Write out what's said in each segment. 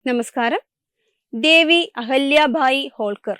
നമസ്കാരം. ദേവി അഹല്യാഭായി ഹോൾക്കർ.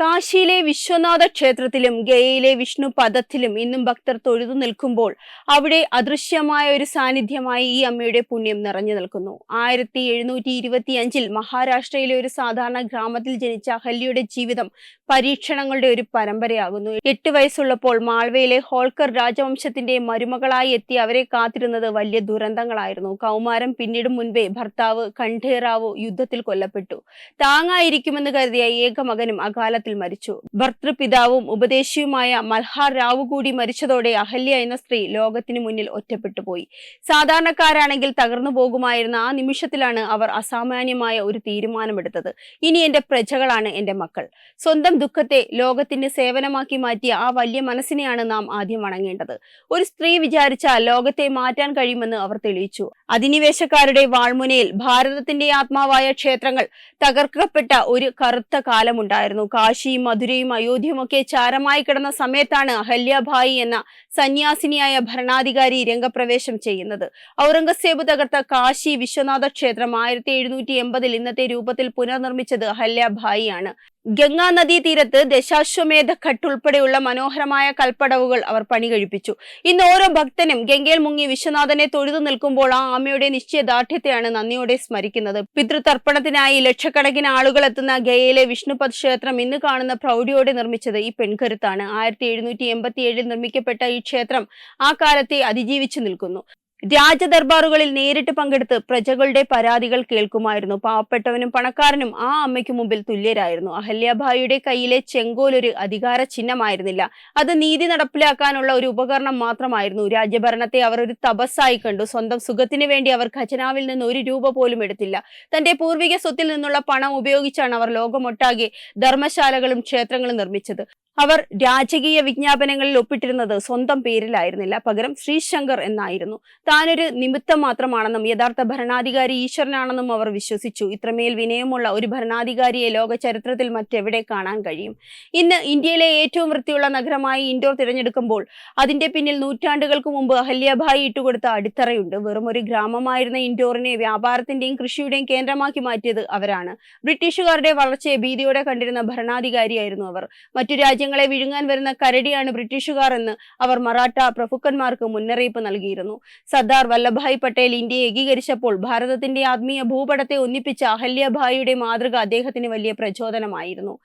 കാശിയിലെ വിശ്വനാഥ ക്ഷേത്രത്തിലും ഗയയിലെ വിഷ്ണു പദത്തിലും ഇന്നും ഭക്തർ തൊഴുതു നിൽക്കുമ്പോൾ അവിടെ അദൃശ്യമായ ഒരു സാന്നിധ്യമായി ഈ അമ്മയുടെ പുണ്യം നിറഞ്ഞു നിൽക്കുന്നു. 1725 മഹാരാഷ്ട്രയിലെ ഒരു സാധാരണ ഗ്രാമത്തിൽ ജനിച്ച അഹല്യയുടെ ജീവിതം പരീക്ഷണങ്ങളുടെ ഒരു പരമ്പരയാകുന്നു. 8 വയസ്സുള്ളപ്പോൾ മാൾവയിലെ ഹോൾക്കർ രാജവംശത്തിന്റെ മരുമകളായി എത്തി അവരെ കാത്തിരുന്നത് വലിയ ദുരന്തങ്ങളായിരുന്നു. കൗമാരം പിന്നിടും മുൻപേ ഭർത്താവ് ഖണ്ഡേറാവു യുദ്ധത്തിൽ കൊല്ലപ്പെട്ടു. താങ്ങായിരിക്കുമെന്ന് കരുതിയ ഏക മകനും അകാലത്തിൽ മരിച്ചു. ഭർത്തൃപിതാവും ഉപദേശിയുമായ മൽഹാർ റാവു കൂടി മരിച്ചതോടെ അഹല്യ എന്ന സ്ത്രീ ലോകത്തിന് മുന്നിൽ ഒറ്റപ്പെട്ടു പോയി. സാധാരണക്കാരാണെങ്കിൽ തകർന്നു പോകുമായിരുന്ന ആ നിമിഷത്തിലാണ് അവർ അസാമാന്യമായ ഒരു തീരുമാനമെടുത്തത്. ഇനി എന്റെ പ്രജകളാണ് എന്റെ മക്കൾ. സ്വന്തം ദുഃഖത്തെ ലോകത്തിന് സേവനമാക്കി മാറ്റിയ ആ വലിയ മനസ്സിനെയാണ് നാം ആദ്യം വണങ്ങേണ്ടത്. ഒരു സ്ത്രീ വിചാരിച്ചാൽ ലോകത്തെ മാറ്റാൻ കഴിയുമെന്ന് അവർ തെളിയിച്ചു. അധിനിവേശക്കാരുടെ വാൾമുനയിൽ ഭാരതത്തിന്റെ ആത്മാവായ ക്ഷേത്രങ്ങൾ തകർക്കപ്പെട്ട ഒരു കറുത്ത കാലമുണ്ടായിരുന്നു. കാശിയും മധുരയും അയോധ്യയും ഒക്കെ ചാരമായി കിടന്ന സമയത്താണ് അഹല്യാഭായി എന്ന സന്യാസിനിയായ ഭരണാധികാരി രംഗപ്രവേശം ചെയ്യുന്നത്. ഔറംഗസേബ് തകർത്ത കാശി വിശ്വനാഥ ക്ഷേത്രം 1780 ഇന്നത്തെ രൂപത്തിൽ പുനർനിർമ്മിച്ചത് അഹല്യാഭായിയാണ്. ഗംഗാ നദീ തീരത്ത് ദശാശ്വമേധ ഘട്ട് ഉൾപ്പെടെയുള്ള മനോഹരമായ കൽപ്പടവുകൾ അവർ പണി കഴിപ്പിച്ചു. ഇന്ന് ഓരോ ഭക്തനും ഗംഗയിൽ മുങ്ങി വിശ്വനാഥനെ തൊഴുതു നിൽക്കുമ്പോൾ ആ അമ്മയുടെ നിശ്ചയദാർഢ്യത്തെയാണ് നന്ദിയോടെ സ്മരിക്കുന്നത്. പിതൃതർപ്പണത്തിനായി ലക്ഷക്കണക്കിന് ആളുകൾ എത്തുന്ന ഗയയിലെ വിഷ്ണുപദ് ക്ഷേത്രം ഇന്ന് കാണുന്ന പ്രൗഢിയോടെ നിർമ്മിച്ചത് ഈ പെൺകരുത്താണ്. 1787 നിർമ്മിക്കപ്പെട്ട ഈ ക്ഷേത്രം ആ കാലത്തെ അതിജീവിച്ചു നിൽക്കുന്നു. രാജദർബാറുകളിൽ നേരിട്ട് പങ്കെടുത്ത് പ്രജകളുടെ പരാതികൾ കേൾക്കുമായിരുന്നു. പാവപ്പെട്ടവനും പണക്കാരനും ആ അമ്മയ്ക്ക് മുമ്പിൽ തുല്യരായിരുന്നു. അഹല്യാഭായിയുടെ കയ്യിലെ ചെങ്കോൽ ഒരു അധികാര ചിഹ്നമായിരുന്നില്ല, അത് നീതി നടപ്പിലാക്കാനുള്ള ഒരു ഉപകരണം മാത്രമായിരുന്നു. രാജ്യഭരണത്തെ അവർ ഒരു തപസ്സായി കണ്ടു. സ്വന്തം സുഖത്തിന് വേണ്ടി അവർ ഖജനാവിൽ നിന്ന് 1 രൂപ പോലും എടുത്തില്ല. തന്റെ പൂർവിക സ്വത്തിൽ നിന്നുള്ള പണം ഉപയോഗിച്ചാണ് അവർ ലോകമൊട്ടാകെ ധർമ്മശാലകളും ക്ഷേത്രങ്ങളും നിർമ്മിച്ചത്. അവർ രാജകീയ വിജ്ഞാപനങ്ങളിൽ ഒപ്പിട്ടിരുന്നത് സ്വന്തം പേരിലായിരുന്നില്ല, പകരം ശ്രീശങ്കർ എന്നായിരുന്നു. താനൊരു നിമിത്തം മാത്രമാണെന്നും യഥാർത്ഥ ഭരണാധികാരി ഈശ്വരനാണെന്നും അവർ വിശ്വസിച്ചു. ഇത്രമേൽ വിനയമുള്ള ഒരു ഭരണാധികാരിയെ ലോക ചരിത്രത്തിൽ മറ്റെവിടെ കാണാൻ കഴിയും? ഇന്ന് ഇന്ത്യയിലെ ഏറ്റവും വൃത്തിയുള്ള നഗരമായി ഇൻഡോർ തിരഞ്ഞെടുക്കുമ്പോൾ അതിന്റെ പിന്നിൽ നൂറ്റാണ്ടുകൾക്ക് മുമ്പ് അഹല്യാഭായി ഇട്ടുകൊടുത്ത അടിത്തറയുണ്ട്. വെറും ഒരു ഗ്രാമമായിരുന്ന ഇൻഡോറിനെ വ്യാപാരത്തിന്റെയും കൃഷിയുടെയും കേന്ദ്രമാക്കി മാറ്റിയത് അവരാണ്. ബ്രിട്ടീഷുകാരുടെ വളർച്ചയെ ഭീതിയോടെ കണ്ടിരുന്ന ഭരണാധികാരിയായിരുന്നു അവർ. മറ്റു രാജ്യങ്ങളെ വിഴുങ്ങാൻ വരുന്ന കരടിയാണ് ബ്രിട്ടീഷുകാർ എന്ന് അവർ മറാഠ പ്രഭുക്കന്മാർക്ക് മുന്നറിയിപ്പ് നൽകിയിരുന്നു. സർദാർ വല്ലഭായ് പട്ടേൽ ഇന്ത്യയെ ഏകീകരിച്ചപ്പോൾ ഭാരതത്തിന്റെ ആത്മീയ ഭൂപടത്തെ ഒന്നിപ്പിച്ച അഹല്യാഭായിയുടെ മാതൃക അദ്ദേഹത്തിന് വലിയ പ്രചോദനമായിരുന്നു.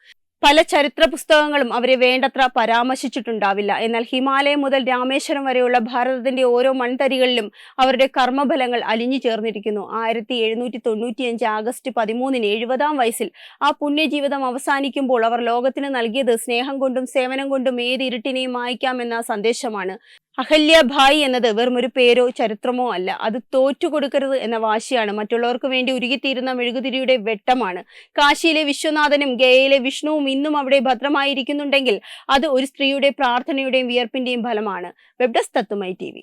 പല ചരിത്ര പുസ്തകങ്ങളും അവരെ വേണ്ടത്ര പരാമർശിച്ചിട്ടുണ്ടാവില്ല. എന്നാൽ ഹിമാലയം മുതൽ രാമേശ്വരം വരെയുള്ള ഭാരതത്തിന്റെ ഓരോ മൺതരികളിലും അവരുടെ കർമ്മഫലങ്ങൾ അലിഞ്ഞു ചേർന്നിരിക്കുന്നു. 1795 ആഗസ്റ്റ് 13 70-ാം വയസ്സിൽ ആ പുണ്യജീവിതം അവസാനിക്കുമ്പോൾ അവർ ലോകത്തിന് നൽകിയത് സ്നേഹം കൊണ്ടും സേവനം കൊണ്ടും ഏത് ഇരുട്ടിനെയും മായ്ക്കാമെന്ന സന്ദേശമാണ്. അഹല്യാഭായി എന്നത് വെറും ഒരു പേരോ ചരിത്രമോ അല്ല, അത് തോറ്റുകൊടുക്കരുത് എന്ന വാശിയാണ്. മറ്റുള്ളവർക്ക് വേണ്ടി ഉരുകിത്തീരുന്ന മെഴുകുതിരിയുടെ വെട്ടമാണ്. കാശിയിലെ വിശ്വനാഥനും ഗയയിലെ വിഷ്ണുവും ഇന്നും അവിടെ ഭദ്രമായിരിക്കുന്നുണ്ടെങ്കിൽ അത് ഒരു സ്ത്രീയുടെ പ്രാർത്ഥനയുടെയും വിയർപ്പിന്റെയും ഫലമാണ്. വെബ് ഡെസ്ക് തത്തുമൈ TV.